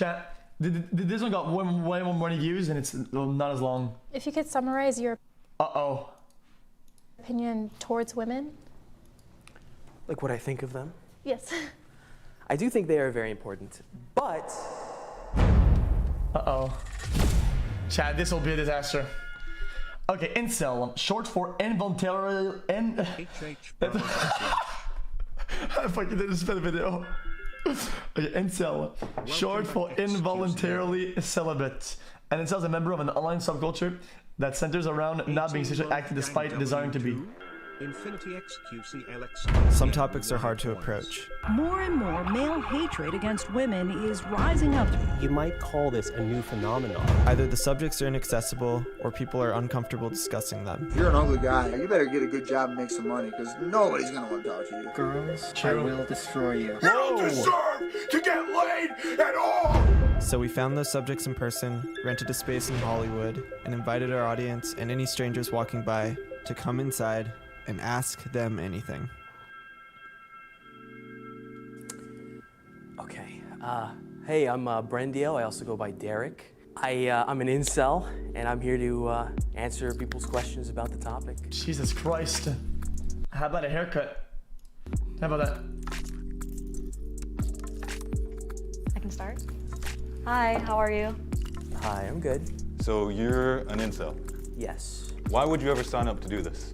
Chat, this one got way more views and it's not as long. If you could summarize your Uh-oh. opinion towards women. Like what I think of them? Yes. I do think they are very important, but... Uh-oh. Chat, this will be a disaster. Okay, incel, short for involuntarily... I fucking didn't spell the video. Okay, incel, short for involuntarily celibate. An incel is a member of an online subculture that centers around not being sexually active despite desiring to be. Some topics are hard to approach. More and more male hatred against women is rising up. You might call this a new phenomenon. Either the subjects are inaccessible or people are uncomfortable discussing them. If you're an ugly guy, you better get a good job and make some money, because nobody's gonna want to talk to you. Girls, I will destroy you. You don't deserve to get laid at all! So we found those subjects in person, rented a space in Hollywood, and invited our audience and any strangers walking by to come inside and ask them anything. Okay, hey, I'm Brendio. I also go by Derek. I'm an incel, and I'm here to answer people's questions about the topic. Jesus Christ. How about a haircut? How about that? I can start. Hi, how are you? Hi, I'm good. So you're an incel? Yes. Why would you ever sign up to do this?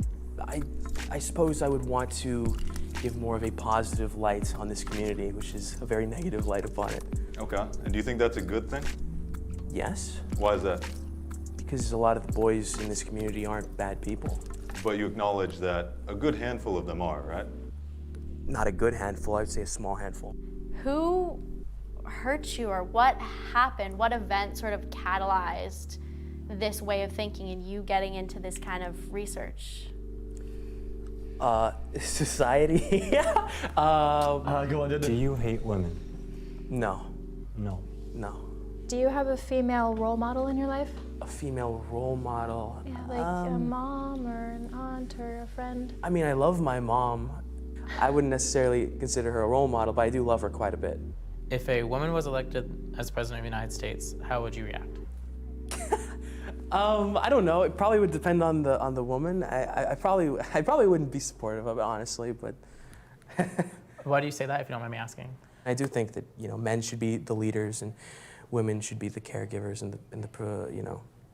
I suppose I would want to give more of a positive light on this community, which is a very negative light upon it. Okay, and do you think that's a good thing? Yes. Why is that? Because a lot of the boys in this community aren't bad people. But you acknowledge that a good handful of them are, right? Not a good handful, I would say a small handful. Who hurt you, or what happened? What event sort of catalyzed this way of thinking and you getting into this kind of research? Society. Go on, Do you hate women? No. No. No. Do you have a female role model in your life? A female role model? Yeah, like a mom or an aunt or a friend? I mean, I love my mom. I wouldn't necessarily consider her a role model, but I do love her quite a bit. If a woman was elected as president of the United States, how would you react? I don't know. It probably would depend on the woman. I probably wouldn't be supportive of it, honestly, but. Why do you say that, if you don't mind me asking? I do think that men should be the leaders and women should be the caregivers and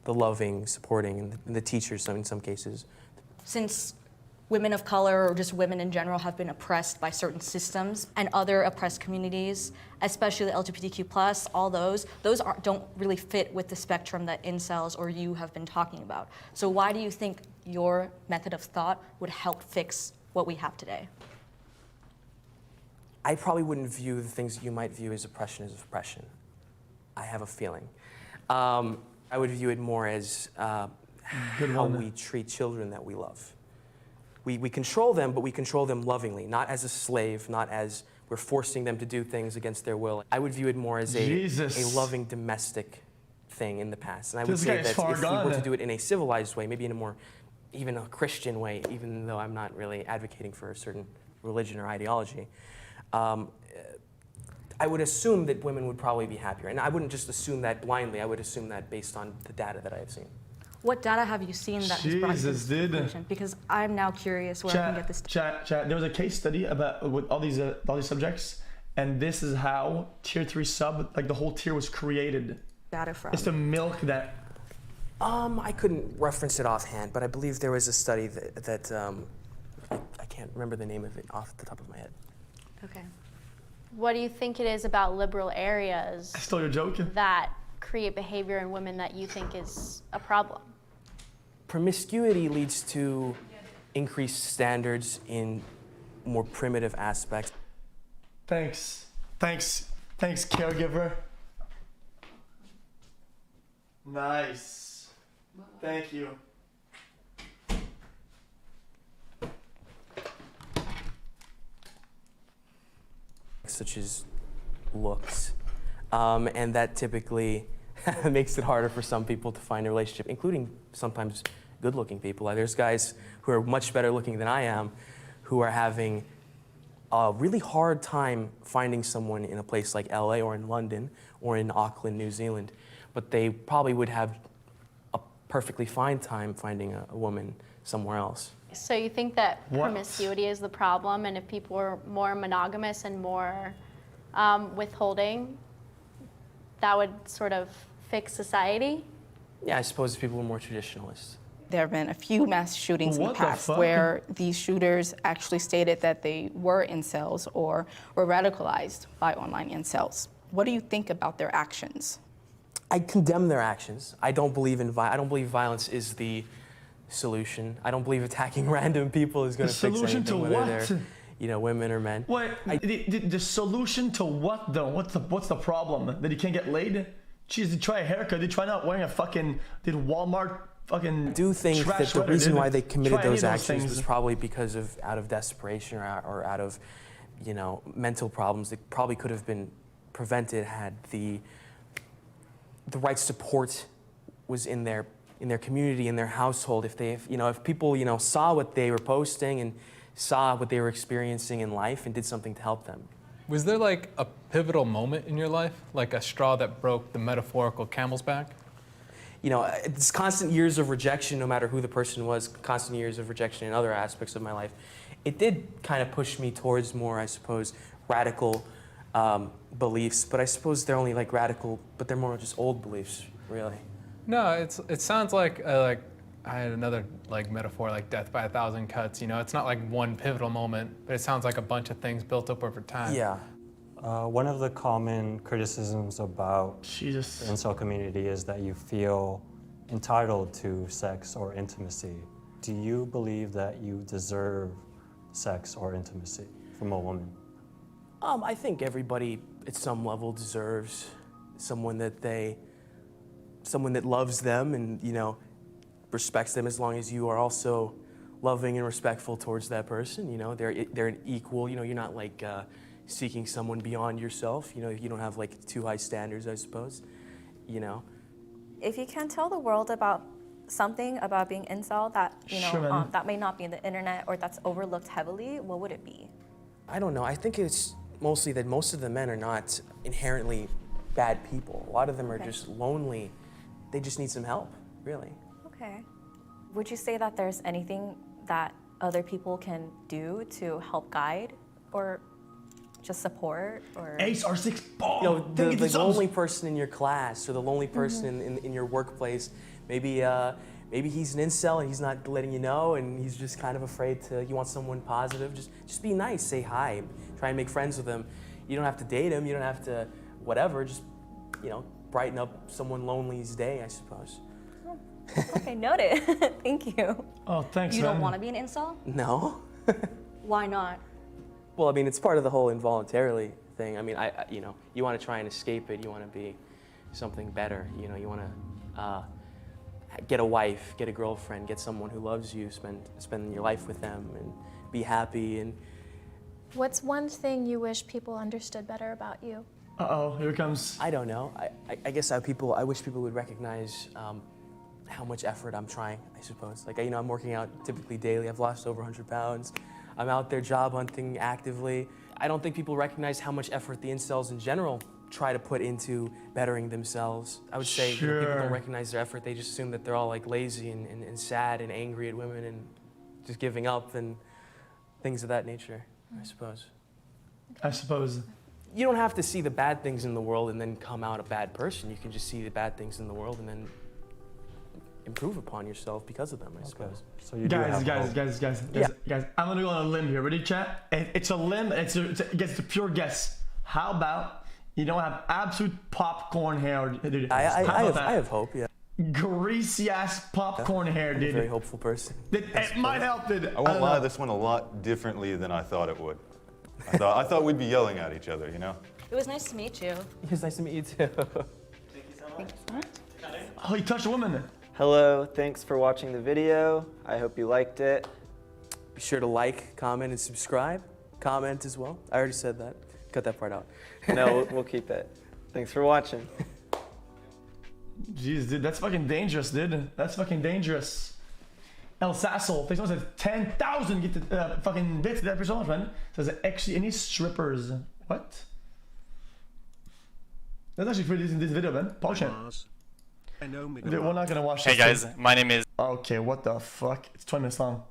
the loving, supporting, and the teachers in some cases. Since women of color, or just women in general, have been oppressed by certain systems and other oppressed communities, especially the LGBTQ+, all those don't really fit with the spectrum that incels or you have been talking about. So why do you think your method of thought would help fix what we have today? I probably wouldn't view the things that you might view as oppression. I have a feeling. I would view it more as how we treat children that we love. We control them, but we control them lovingly, not as a slave, not as we're forcing them to do things against their will. I would view it more as a loving domestic thing in the past. And I would say that if we were to do it in a civilized way, maybe in a more, even a Christian way, even though I'm not really advocating for a certain religion or ideology, I would assume that women would probably be happier. And I wouldn't just assume that blindly, I would assume that based on the data that I have seen. What data have you seen that has brought you to this conclusion? Because I'm now curious where I can get this. Chat. There was a case study about with all these subjects, and this is how tier 3 sub, like the whole tier was created. Data from. It's to milk that. I couldn't reference it offhand, but I believe there was a study that I can't remember the name of it off the top of my head. Okay. What do you think it is about liberal areas? I stole your joke. That create behavior in women that you think is a problem? Promiscuity leads to increased standards in more primitive aspects. Thanks, caregiver. Nice. Thank you. Such as looks. And that typically makes it harder for some people to find a relationship, including sometimes good-looking people. There's guys who are much better looking than I am who are having a really hard time finding someone in a place like LA or in London or in Auckland, New Zealand, but they probably would have a perfectly fine time finding a woman somewhere else. So you think that promiscuity is the problem, and if people were more monogamous and more withholding, that would sort of fix society? Yeah, I suppose if people were more traditionalist. There have been a few mass shootings in the past where these shooters actually stated that they were incels or were radicalized by online incels. What do you think about their actions? I condemn their actions. I don't believe violence is the solution. I don't believe attacking random people is going to fix anything, to whether what? they're, women or men. Wait, the solution to what though? What's the problem? That he can't get laid? Jeez, did try a haircut? Did try not wearing a fucking? Did Walmart fucking? I do think that the reason why they committed those actions was probably because of out of desperation or out of, mental problems that probably could have been prevented had the right support was in their community, in their household. If people saw what they were posting and saw what they were experiencing in life and did something to help them. Was there like a pivotal moment in your life, like a straw that broke the metaphorical camel's back? It's constant years of rejection, no matter who the person was, constant years of rejection in other aspects of my life. It did kind of push me towards more, I suppose, radical beliefs, but I suppose they're only like radical, but they're more just old beliefs, really. No, it sounds like I had another metaphor, like death by 1,000 cuts. It's not like one pivotal moment, but it sounds like a bunch of things built up over time. Yeah. One of the common criticisms about the incel community is that you feel entitled to sex or intimacy. Do you believe that you deserve sex or intimacy from a woman? I think everybody at some level deserves someone that loves them and, respects them, as long as you are also loving and respectful towards that person. They're an equal. You're not like seeking someone beyond yourself. You don't have like too high standards, I suppose. If you can tell the world about something about being incel that that may not be in the internet or that's overlooked heavily, what would it be? I don't know. I think it's mostly that most of the men are not inherently bad people. A lot of them are just lonely. They just need some help, really. Okay. Would you say that there's anything that other people can do to help guide or just support? Or Ace R6 ball. The lonely person in your class or the lonely person in your workplace, maybe he's an incel and he's not letting you know, and he's just kind of afraid to. You want someone positive. Just be nice. Say hi. Try and make friends with him. You don't have to date him. You don't have to whatever. Just brighten up someone lonely's day, I suppose. Okay, noted. Thank you. Oh, thanks, You don't want to be an incel? No. Why not? Well, I mean, it's part of the whole involuntarily thing. I mean, you want to try and escape it. You want to be something better. You want to get a wife, get a girlfriend, get someone who loves you, spend your life with them, and be happy. And What's one thing you wish people understood better about you? Uh-oh, here it comes. I don't know. I guess I wish people would recognize how much effort I'm trying, I suppose. Like, I'm working out typically daily. I've lost over 100 pounds. I'm out there job hunting actively. I don't think people recognize how much effort the incels in general try to put into bettering themselves. I would say people don't recognize their effort. They just assume that they're all like lazy and sad and angry at women and just giving up and things of that nature, I suppose. I suppose. You don't have to see the bad things in the world and then come out a bad person. You can just see the bad things in the world and then improve upon yourself because of them, I suppose. So you guys, I'm gonna go on a limb here. Ready, chat? It's a limb. It's a pure guess. How about you don't have absolute popcorn hair, dude? I have hope. Yeah. Greasy ass popcorn hair, dude. I'm a very hopeful person. It might help, dude. I won't lie. This went a lot differently than I thought it would. I thought we'd be yelling at each other, It was nice to meet you. It was nice to meet you too. Thank you so much. Oh, you touched a woman. Hello, thanks for watching the video. I hope you liked it. Be sure to like, comment, and subscribe. Comment as well. I already said that. Cut that part out. No, we'll keep it. Thanks for watching. Jeez, dude, that's fucking dangerous, dude. That's fucking dangerous. El Sasso, thanks so much. 10,000 gifted fucking bits. Thank you so much, man. Says actually any strippers. What? That's actually pretty decent this video, man. Paul Chan. We're not gonna watch this. Hey guys, my name is... Okay, what the fuck? It's 20 minutes long.